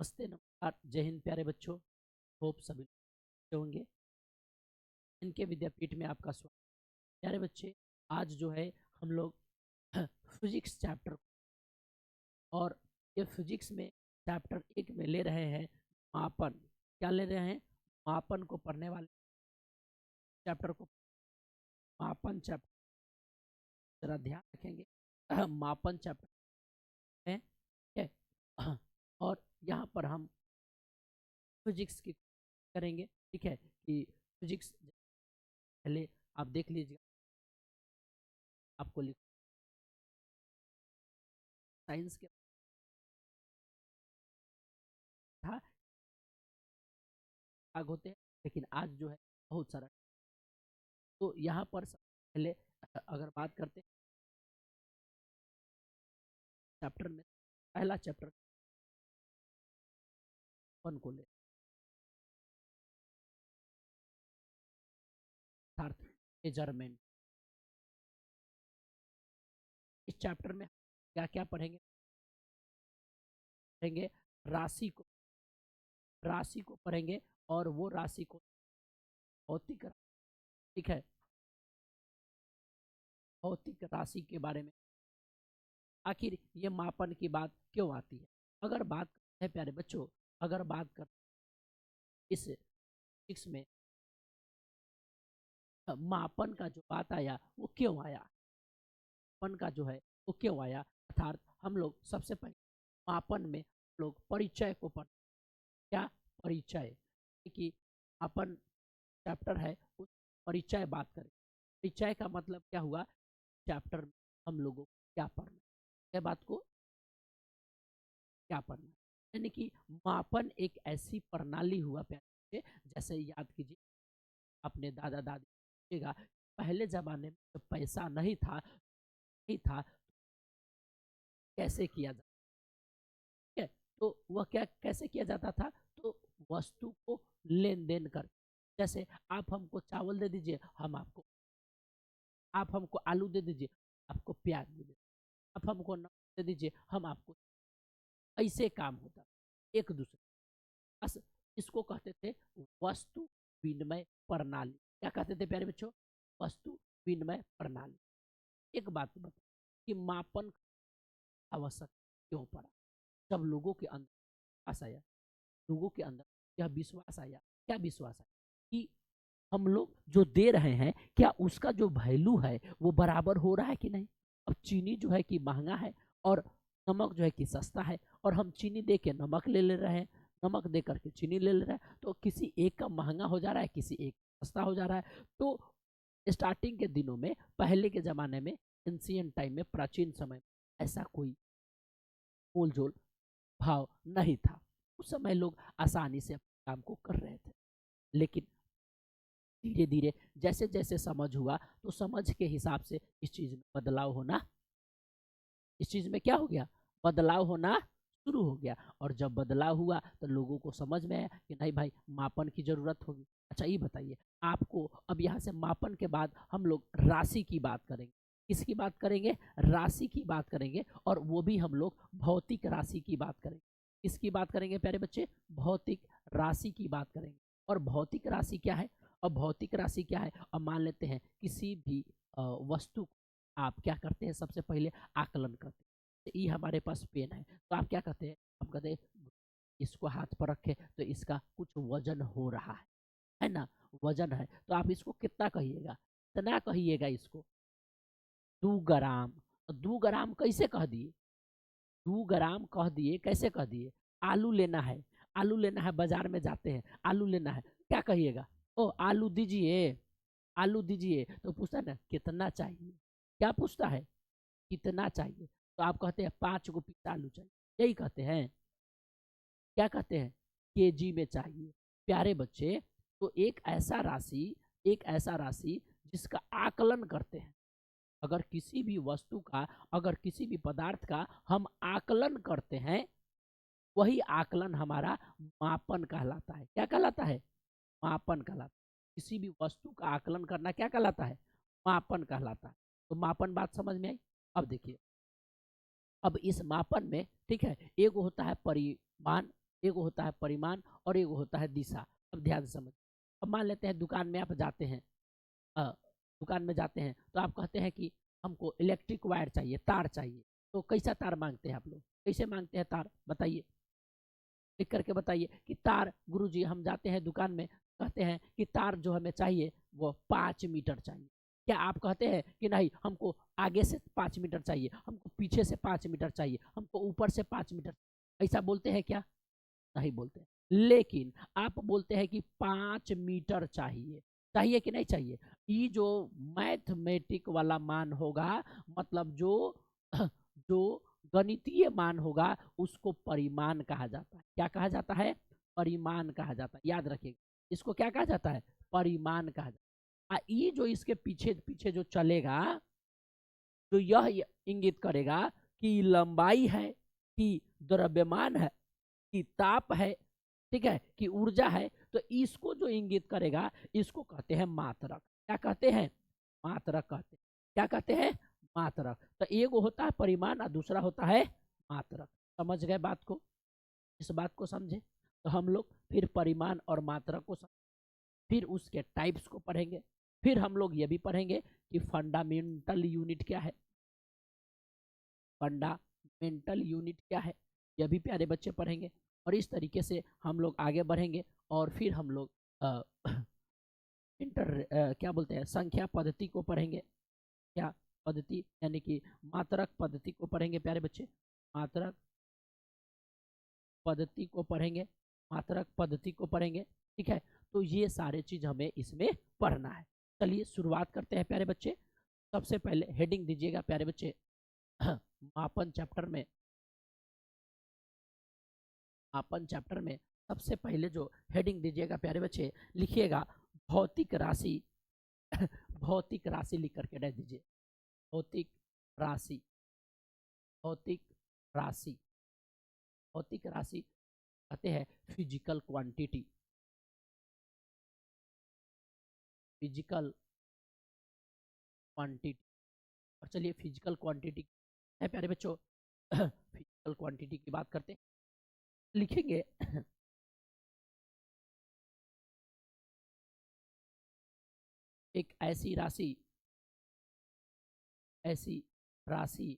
नमस्ते, नमस्कार, जय हिंद प्यारे बच्चों। होप सभी अच्छे होंगे। इनके विद्यापीठ में आपका स्वागत। प्यारे बच्चे, आज जो है हम लोग फिजिक्स चैप्टर और ये फिजिक्स में चैप्टर 1 में ले रहे हैं मापन। क्या ले रहे हैं? मापन को पढ़ने वाले चैप्टर को मापन चैप्टर जरा ध्यान रखेंगे। मापन चैप्टर है, ठीक है। और यहाँ पर हम फिजिक्स की करेंगे, ठीक है, कि फिजिक्स पहले आप देख लीजिए। आपको लिख साइंस के था भाग होते हैं, लेकिन आज जो है बहुत सारा। तो यहाँ पर पहले अगर बात करते हैं चैप्टर में, पहला चैप्टर वन को ले मेजरमेंट। इस चैप्टर में क्या क्या पढ़ेंगे? पढ़ेंगे राशि को, राशि को पढ़ेंगे और वो राशि को भौतिक, ठीक है, भौतिक राशि के बारे में। आखिर ये मापन की बात क्यों आती है? अगर बात करते हैं प्यारे बच्चों, अगर बात करते इस फिजिक्स में मापन का जो बात आया वो क्यों आया, मापन का जो है वो क्यों आया, अर्थात हम लोग सबसे पहले मापन में लोग परिचय को पढ़। क्या परिचय? कि मापन चैप्टर है उस परिचय बात करें। परिचय का मतलब क्या हुआ? चैप्टर में हम लोगों को क्या पढ़ना, यह बात को क्या पढ़ना, यानी कि मापन एक ऐसी प्रणाली हुआ प्यारे, जैसे याद कीजिए अपने दादा दादी का पहले जमाने में जब पैसा नहीं था कैसे किया जाता है, तो वह क्या कैसे किया जाता था? तो वस्तु को लेन देन कर, जैसे आप हमको चावल दे दीजिए, हम आपको, आप हमको आलू दे दीजिए, आपको प्याज दे दीजिए, आप हमको नमक दे दीजिए, हम आपको, ऐसे काम होता एक दूसरे। बस इसको कहते थे वस्तु विनिमय प्रणाली। क्या कहते थे प्यारे बच्चों? वस्तु विनिमय प्रणाली। एक बात बता कि मापन आवश्यक क्यों पड़ा? जब लोगों के अंदर विश्वास आया, लोगों के अंदर यह विश्वास आया, क्या विश्वास आया कि हम लोग जो दे रहे हैं क्या उसका जो वैल्यू है वो बराबर हो रहा है कि नहीं। अब चीनी जो है कि महंगा है और नमक जो है कि सस्ता है, और हम चीनी दे के नमक ले रहे हैं, नमक दे करके चीनी ले रहे हैं, तो किसी एक का महंगा हो जा रहा है, किसी एक सस्ता हो जा रहा है। तो स्टार्टिंग के दिनों में, पहले के जमाने में, एंशियंट टाइम में, प्राचीन समय में ऐसा कोई मोल जोल भाव नहीं था। उस समय लोग आसानी से काम को कर रहे थे। लेकिन धीरे धीरे जैसे जैसे समझ हुआ, तो समझ के हिसाब से इस चीज में बदलाव होना, इस चीज में क्या हो गया? बदलाव होना शुरू हो गया। और जब बदलाव हुआ तो लोगों को समझ में आया कि नहीं भाई, मापन की जरूरत होगी। अच्छा ये बताइए आपको, अब यहाँ से मापन के बाद हम लोग राशि की बात करेंगे। किसकी बात करेंगे? राशि की बात करेंगे, और वो भी हम लोग भौतिक राशि की बात करेंगे। किसकी बात करेंगे प्यारे बच्चे? भौतिक राशि की बात करेंगे। और भौतिक राशि क्या है? और भौतिक राशि क्या है? अब मान लेते हैं किसी भी वस्तु आप क्या करते हैं? सबसे पहले आकलन करते हैं। ये हमारे पास पेन है, तो आप क्या कहते हैं? हम कहते हैं इसको हाथ पर रखे तो इसका कुछ वजन हो रहा है ना, वजन है, तो आप इसको कितना कहिएगा? कितना कहिएगा इसको? 2 ग्राम। 2 ग्राम कैसे कह दिए? 2 ग्राम कह दिए, कैसे कह दिए? आलू लेना है, आलू लेना है, बाजार में जाते हैं, आलू लेना है, क्या कहिएगा? ओ आलू दीजिए, आलू दीजिए, तो पूछता है ना कितना चाहिए, क्या पूछता है? कितना चाहिए। तो आप कहते हैं 5 गो पीस आलू चाहिए, यही कहते हैं। क्या कहते हैं? केजी में चाहिए। प्यारे बच्चे, तो एक ऐसा राशि, एक ऐसा राशि जिसका आकलन करते हैं। अगर किसी भी वस्तु का, अगर किसी भी पदार्थ का हम आकलन करते हैं, वही आकलन हमारा मापन कहलाता है। क्या कहलाता है? मापन कहलाता है। किसी भी वस्तु का आकलन करना क्या कहलाता है? मापन कहलाता है। तो मापन बात समझ में आई? अब देखिए, अब इस मापन में, ठीक है, एक होता है परिमाण, एक होता है परिमाण और एक होता है दिशा। अब ध्यान से समझ। अब मान लेते हैं दुकान में आप जाते हैं, अ, दुकान में जाते हैं तो आप कहते हैं कि हमको इलेक्ट्रिक वायर चाहिए, तार चाहिए। तो कैसा तार मांगते हैं आप लोग, कैसे मांगते हैं तार, बताइए, लिख करके बताइए कि तार गुरुजी हम जाते हैं दुकान में, कहते हैं कि तार जो हमें चाहिए वो 5 मीटर चाहिए। क्या आप कहते हैं कि नहीं हमको आगे से 5 मीटर चाहिए, हमको पीछे से 5 मीटर चाहिए, हमको ऊपर से 5 मीटर, ऐसा बोलते हैं क्या? नहीं बोलते। लेकिन आप बोलते हैं कि 5 मीटर चाहिए, चाहिए कि नहीं चाहिए? ये जो मैथमेटिक वाला मान होगा, मतलब जो जो गणितीय मान होगा, उसको परिमाण कहा जाता है। क्या कहा जाता है? परिमाण कहा जाता है। याद रखिएगा, इसको क्या कहा जाता है? परिमाण कहा जाता है। ये जो इसके पीछे पीछे जो चलेगा, तो यह इंगित करेगा कि लंबाई है, कि द्रव्यमान है, कि ताप है, ठीक है, कि ऊर्जा है। तो इसको जो इंगित करेगा, इसको कहते हैं मात्रक। क्या कहते हैं? मात्रक कहते हैं। क्या कहते हैं? मात्रक। तो एक होता है परिमाण और दूसरा होता है मात्रक। समझ गए बात को? इस बात को समझे तो हम लोग फिर परिमाण और मात्रक को समझ, फिर उसके टाइप्स को पढ़ेंगे। फिर हम लोग ये भी पढ़ेंगे कि फंडामेंटल यूनिट क्या है, फंडामेंटल यूनिट क्या है, यह भी प्यारे बच्चे पढ़ेंगे। और इस तरीके से हम लोग आगे बढ़ेंगे और फिर हम लोग क्या बोलते हैं, संख्या पद्धति को पढ़ेंगे। क्या पद्धति? यानी कि मात्रक पद्धति को पढ़ेंगे प्यारे बच्चे, मात्रक पद्धति को पढ़ेंगे, मात्रक पद्धति को पढ़ेंगे। ठीक है, तो ये सारे चीज हमें इसमें पढ़ना है। चलिए शुरुआत करते हैं प्यारे बच्चे। सबसे पहले हेडिंग दीजिएगा प्यारे बच्चे, मापन चैप्टर में, मापन चैप्टर में सबसे पहले जो हेडिंग दीजिएगा प्यारे बच्चे, लिखिएगा भौतिक राशि। भौतिक राशि लिख करके डाल दीजिए, भौतिक राशि, भौतिक राशि। भौतिक राशि कहते हैं फिजिकल क्वांटिटी, फिजिकल क्वांटिटी। और चलिए फिजिकल क्वांटिटी है प्यारे बच्चों, फिजिकल क्वांटिटी की बात करते हैं। लिखेंगे एक ऐसी राशि, ऐसी राशि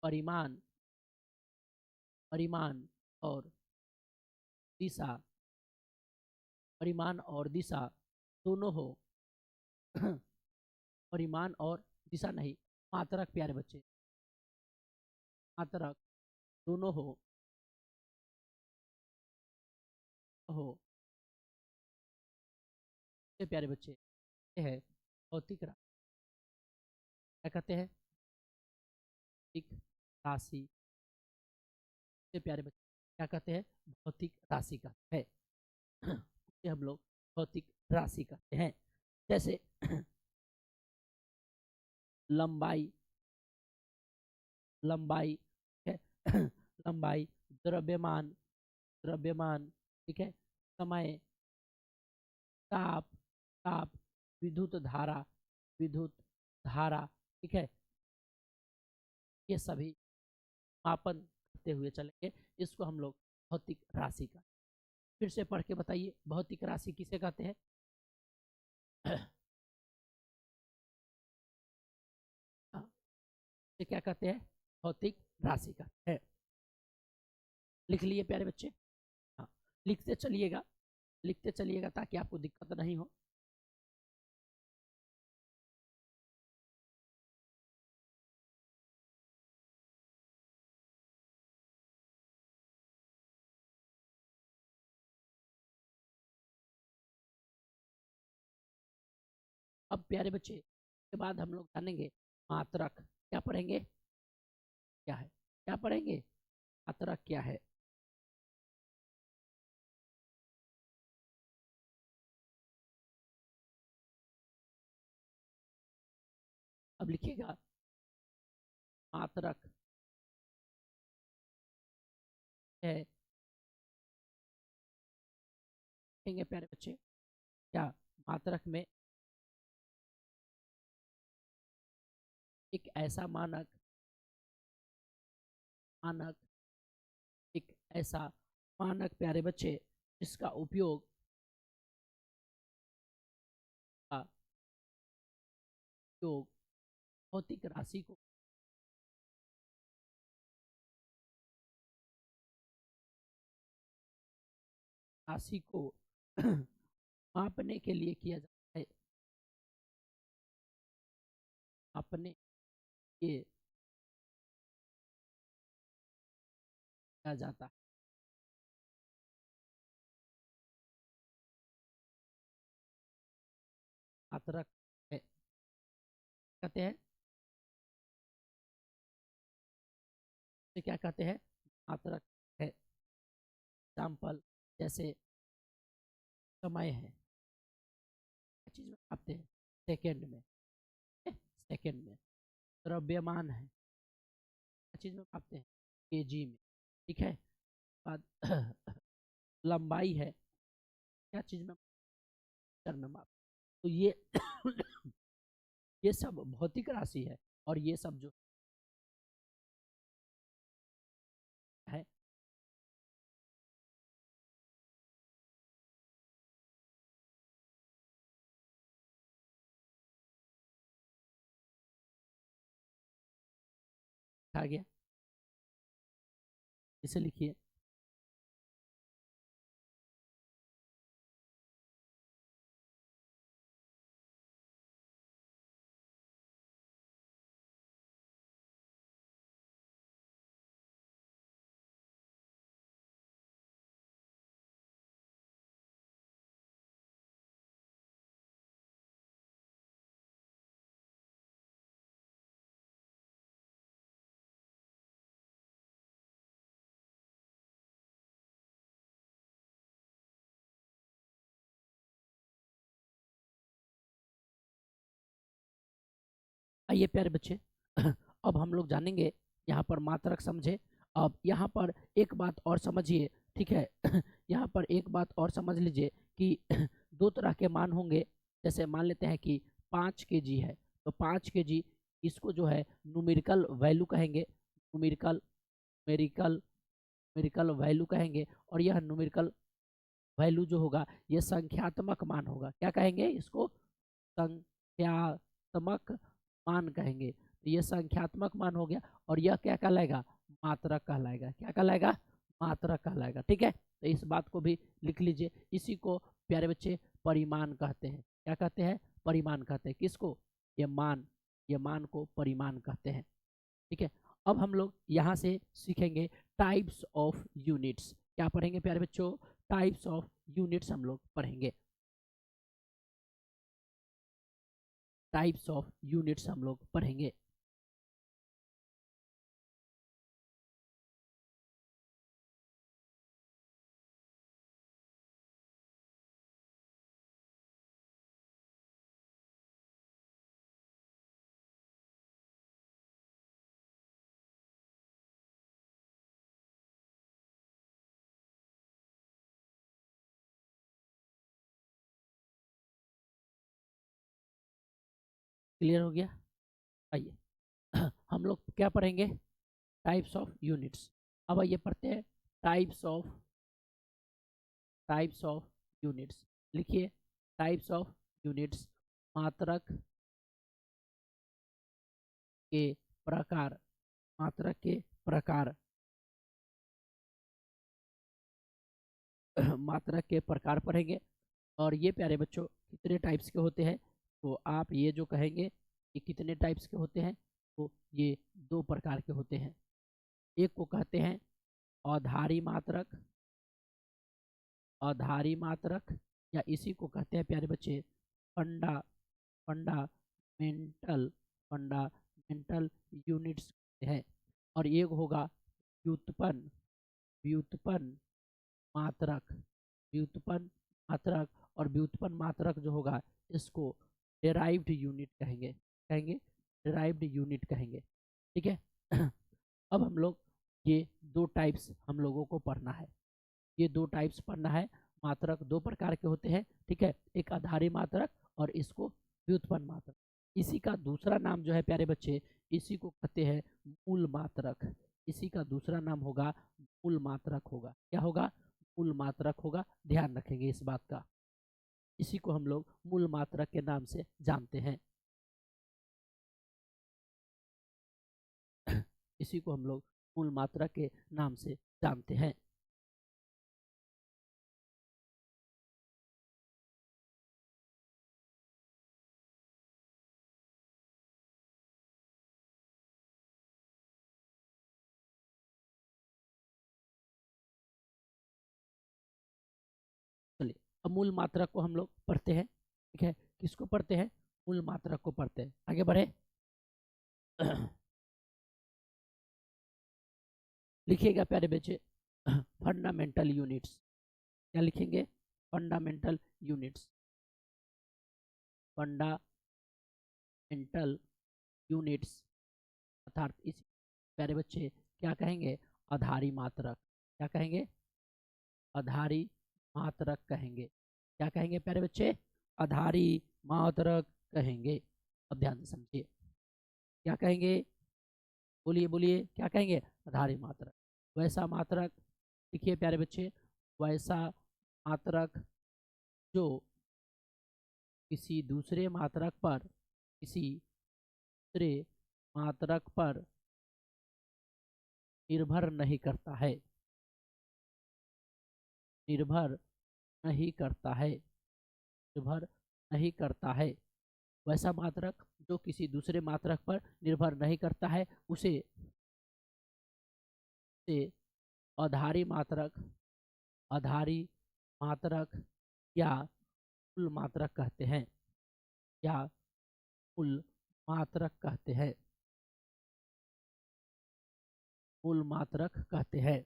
परिमाण, परिमाण और दिशा, परिमाण और दिशा दोनों हो। परिमाण और दिशा नहीं, मात्रक प्यारे बच्चे, मात्रक दोनों हो प्यारे बच्चे, ये है भौतिक राशि। क्या कहते हैं? भौतिक राशि से प्यारे बच्चे क्या कहते हैं? भौतिक राशि का है। इसे हम लोग भौतिक राशि कहते हैं। जैसे लंबाई, लंबाई है, लंबाई, द्रव्यमान, द्रव्यमान, ठीक है, समय, ताप, ताप, विद्युत धारा, विद्युत धारा, ठीक है, ये सभी मापन करते हुए चलेंगे। इसको हम लोग भौतिक राशि का, फिर से पढ़ के बताइए, भौतिक राशि किसे कहते हैं? हाँ, ये क्या कहते हैं? भौतिक राशि का है। लिख लिए प्यारे बच्चे? हाँ, लिखते चलिएगा, लिखते चलिएगा ताकि आपको दिक्कत नहीं हो। अब प्यारे बच्चे के बाद हम लोग जानेंगे मात्रक। क्या पढ़ेंगे? क्या है? क्या पढ़ेंगे? मात्रक क्या है? अब लिखिएगा मात्रक है, लिखेंगे प्यारे बच्चे। क्या? मात्रक में एक ऐसा मानक, मानक एक ऐसा मानक प्यारे बच्चे जिसका उपयोग का उपयोग भौतिक राशि को मापने के लिए किया जाता है, मापने के किया जाता है। मात्रक है, कहते हैं इसे क्या कहते हैं, मात्रक है। एग्जाम्पल जैसे समय है, चीज में मापते हैं, सेकेंड में, सेकेंड में। द्रव्यमान है, चीज में मापते हैं, केजी में, ठीक है। बाद लंबाई है, क्या चीज में, मीटर में माप। तो ये ये सब भौतिक राशि है, और ये सब जो है आ गया, इसे लिखिए। आइए प्यारे बच्चे, अब हम लोग जानेंगे, यहाँ पर मात्रक समझे। अब यहाँ पर एक बात और समझिए, ठीक है। यहाँ पर एक बात और समझ लीजिए कि दो तरह के मान होंगे। जैसे मान लेते हैं कि 5 kg है, तो 5 kg इसको जो है न्यूमेरिकल वैल्यू कहेंगे, न्यूमेरिकल न्यूमेरिकल न्यूमेरिकल वैल्यू कहेंगे। और यह न्यूमेरिकल वैल्यू जो होगा ये संख्यात्मक मान होगा। क्या कहेंगे इसको, संख्यात्मक मान कहेंगे। तो ये संख्यात्मक मान हो गया, और यह क्या कहलाएगा, मात्रक कहलाएगा। क्या कहलाएगा, मात्रक कहलाएगा, ठीक है। तो इस बात को भी लिख लीजिए। इसी को प्यारे बच्चे परिमाण कहते हैं। क्या कहते हैं, परिमाण कहते हैं। किसको, ये मान, ये मान को परिमाण कहते हैं, ठीक है। अब हम लोग यहाँ से सीखेंगे टाइप्स ऑफ यूनिट्स। क्या पढ़ेंगे प्यारे बच्चों, टाइप्स ऑफ यूनिट्स हम लोग पढ़ेंगे। टाइप्स ऑफ यूनिट्स हम लोग पढ़ेंगे। क्लियर हो गया। आइए हम लोग क्या पढ़ेंगे, टाइप्स ऑफ यूनिट्स। अब आइए पढ़ते हैं टाइप्स ऑफ यूनिट्स। लिखिए, टाइप्स ऑफ यूनिट्स, मात्रक के प्रकार, मात्रक के प्रकार। मात्रक के प्रकार पढ़ेंगे। और ये प्यारे बच्चों कितने टाइप्स के होते हैं, तो आप ये जो कहेंगे कि कितने टाइप्स के होते हैं, तो ये 2 प्रकार के होते हैं। एक को कहते हैं अधारी मात्रक, अधारी मात्रक, या इसी को कहते हैं प्यारे बच्चे फंडा फंडामेंटल फंडामेंटल यूनिट्स है। और एक होगा व्युत्पन्न व्युत्पन्न मात्रक, व्युत्पन्न मात्रक। और व्युत्पन्न मात्रक जो होगा इसको डेराइव्ड यूनिट कहेंगे, कहेंगे डेराइव्ड यूनिट कहेंगे, ठीक है। अब हम लोग ये 2 टाइप्स हम लोगों को पढ़ना है, ये 2 टाइप्स पढ़ना है। मात्रक 2 प्रकार के होते हैं, ठीक है। एक आधारी मात्रक और इसको व्युत्पन्न मात्रक। इसी का दूसरा नाम जो है प्यारे बच्चे, इसी को कहते हैं मूल मात्रक, इसी का दूसरा नाम होगा मूल मात्रक होगा। क्या होगा? मूल मात्रक होगा। ध्यान रखेंगे इस बात का। इसी को हम लोग मूल मात्रक के नाम से जानते हैं। इसी को हम लोग मूल मात्रक के नाम से जानते हैं। चलिए, अब मूल मात्रक को हम लोग पढ़ते हैं। ठीक है, किसको पढ़ते हैं? मूल मात्रक को पढ़ते हैं। आगे बढ़े। लिखिएगा प्यारे बच्चे, फंडामेंटल यूनिट्स। क्या लिखेंगे? Fundamental units. फंडामेंटल यूनिट्स अर्थात इस प्यारे बच्चे क्या कहेंगे? आधारी मात्रक। क्या कहेंगे? आधारी मात्रक कहेंगे। क्या कहेंगे प्यारे बच्चे? आधारी मात्रक कहेंगे। अब ध्यान से समझिए, क्या कहेंगे? बोलिए बोलिए, क्या कहेंगे? आधारी मात्रक। वैसा मात्रक, लिखिए प्यारे बच्चे, वैसा मात्रक जो किसी दूसरे मात्रक पर, किसी दूसरे मात्रक पर निर्भर नहीं करता है। निर्भर नहीं करता है। निर्भर नहीं करता है। वैसा मात्रक जो किसी दूसरे मात्रक पर निर्भर नहीं करता है, उसे से आधारी मात्रक, आधारी मात्रक या मूल मात्रक कहते हैं। या मूल मात्रक कहते हैं। मूल मात्रक कहते हैं।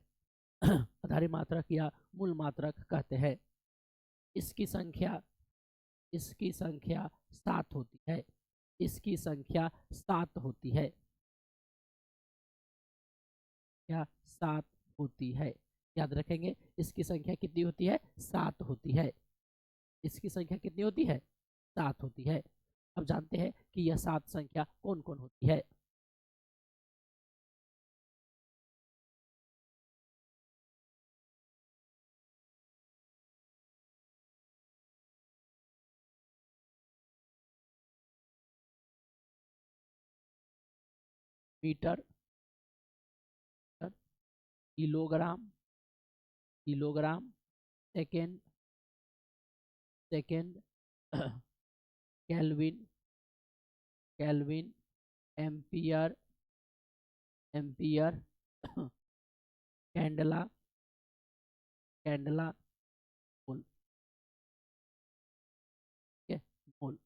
आधारी मात्रक या मूल मात्रक कहते हैं। इसकी संख्या, इसकी संख्या 7 होती है। इसकी संख्या 7 होती है। क्या? 7 होती है। याद रखेंगे, इसकी संख्या कितनी होती है? 7 होती है। इसकी संख्या कितनी होती है? 7 होती है। अब जानते हैं कि यह 7 संख्या कौन कौन होती है। Metre, kilogram, kilogram, second, second, kelvin, kelvin, ampere, ampere, candela, candela, mole. ठीक है, मोल।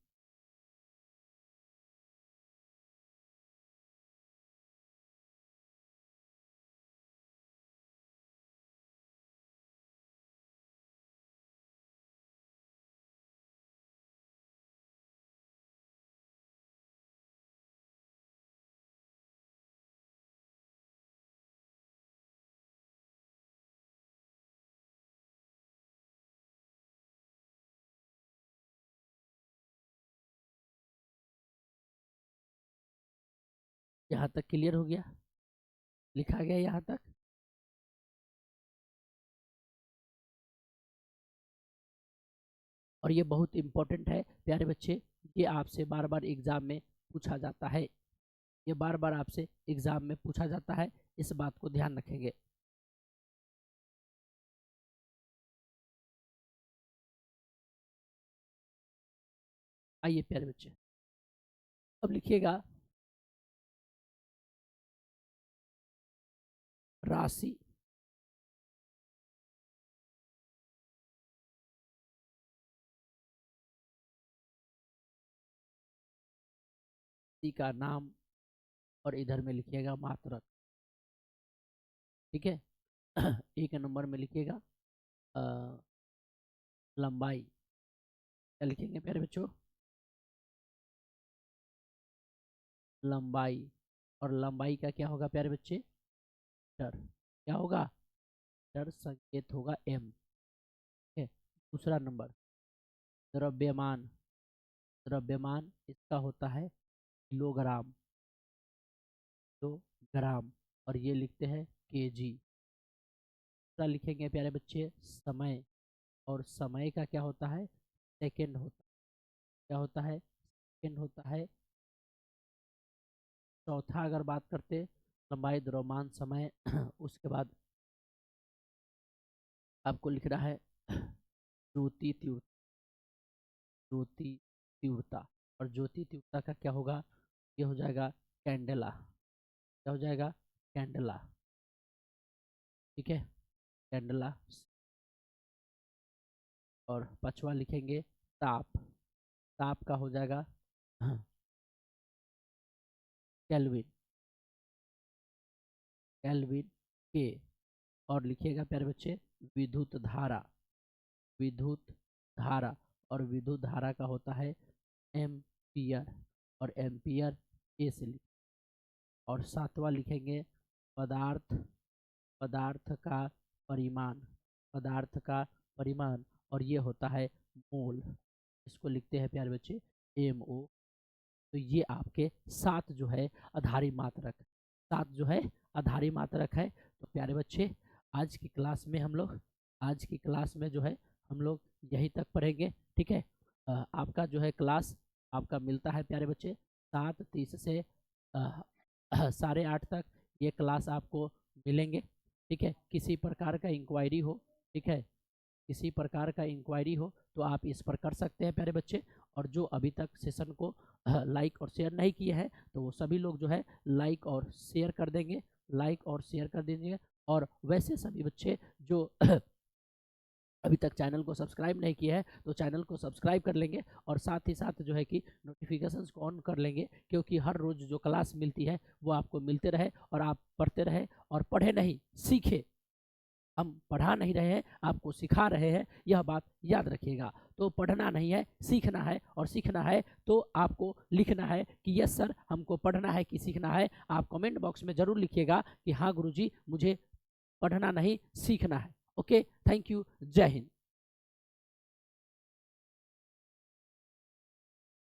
यहाँ तक क्लियर हो गया? लिखा गया यहाँ तक? और ये बहुत इंपॉर्टेंट है प्यारे बच्चे, ये आपसे बार बार एग्जाम में पूछा जाता है। ये बार बार आपसे एग्जाम में पूछा जाता है, इस बात को ध्यान रखेंगे। आइए प्यारे बच्चे, अब लिखिएगा राशि, का नाम, और इधर में लिखिएगा मात्रक। ठीक है। एक नंबर में लिखिएगा लंबाई। क्या लिखेंगे प्यारे बच्चों? लंबाई। और लंबाई का क्या होगा प्यारे बच्चे? मीटर। क्या होगा? मीटर संकेत होगा एम। ठीक है। दूसरा नंबर, द्रव्यमान। द्रव्यमान इसका होता है किलोग्राम। किलोग्राम। और ये लिखते हैं kg। दूसरा लिखेंगे प्यारे बच्चे समय, और समय का क्या होता है, सेकेंड होता है। क्या होता है, सेकेंड होता है। चौथा अगर बात करते लंबाई द्रव्यमान समय उसके बाद आपको लिखना है ज्योति तीव्रता। ज्योति तीव्रता, और ज्योति तीव्रता का क्या होगा, ये हो जाएगा कैंडेला। क्या हो जाएगा, कैंडेला। ठीक है, कैंडेला। और पांचवा लिखेंगे ताप। ताप का हो जाएगा केल्विन। केल्विन के। और लिखिएगा प्यारे बच्चे विद्युत धारा। विद्युत धारा, और विद्युत धारा का होता है एम्पियर, और एम्पियर ए से लिख। और सातवां लिखेंगे पदार्थ। पदार्थ का परिमाण। पदार्थ का परिमाण, और ये होता है मोल। इसको लिखते हैं प्यारे बच्चे MO। तो ये आपके 7 जो है आधारी मात्रक, 7 जो है आधारी मात्रक है। तो प्यारे बच्चे आज की क्लास में हम लोग, आज की क्लास में जो है हम लोग यहीं तक पढ़ेंगे। ठीक है, आपका जो है क्लास आपका मिलता है प्यारे बच्चे 7:30 से 8:30 तक ये क्लास आपको मिलेंगे। ठीक है, किसी प्रकार का इंक्वायरी हो, ठीक है, किसी प्रकार का इंक्वायरी हो तो आप इस पर कर सकते हैं प्यारे बच्चे। और जो अभी तक सेशन को लाइक और शेयर नहीं किए हैं तो वो सभी लोग जो है लाइक और शेयर कर देंगे, लाइक और शेयर कर देंगे। और वैसे सभी बच्चे जो अभी तक चैनल को सब्सक्राइब नहीं किया है तो चैनल को सब्सक्राइब कर लेंगे, और साथ ही साथ जो है कि नोटिफिकेशंस को ऑन कर लेंगे, क्योंकि हर रोज़ जो क्लास मिलती है वो आपको मिलते रहे और आप पढ़ते रहे। और पढ़े नहीं सीखे, हम पढ़ा नहीं रहे हैं, आपको सिखा रहे हैं, यह बात याद रखिएगा। तो पढ़ना नहीं है, सीखना है, और सीखना है तो आपको लिखना है कि यस सर हमको पढ़ना है कि सीखना है। आप कमेंट बॉक्स में ज़रूर लिखिएगा कि हाँ गुरुजी मुझे पढ़ना नहीं सीखना है। ओके, थैंक यू, जय हिंद।